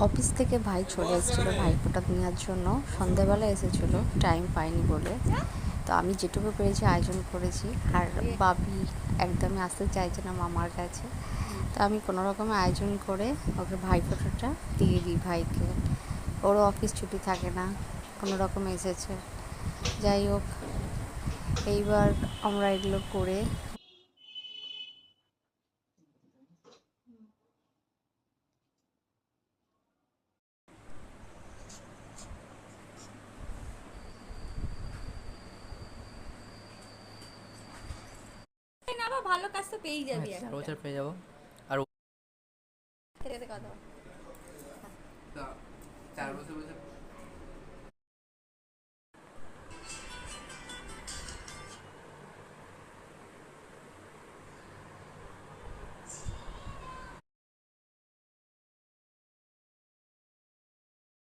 Office থেকে ভাই চলে এসেছিলো ভাইফোঁটা নেওয়ার জন্য। সন্ধেবেলা এসেছিলো, টাইম পাইনি বলে। তো আমি যেটুকু পেরেছি আয়োজন করেছি। আর বাবি একদমই আসতে চাইছে না মামার কাছে। তো আমি কোনো রকমে আয়োজন করে ওকে ভাইফোঁটাটা দিয়ে দিই ভাইকে। ওরও অফিস ছুটি থাকে না, কোনো রকমে এসেছে। যাই হোক, এইবার আমরা এগুলো করে না বা ভালো কাজ তো পেয়ে যাবি চার একটা। বছর পেয়ে যাবো। আর খেতে কথা তা 4 বছর বছর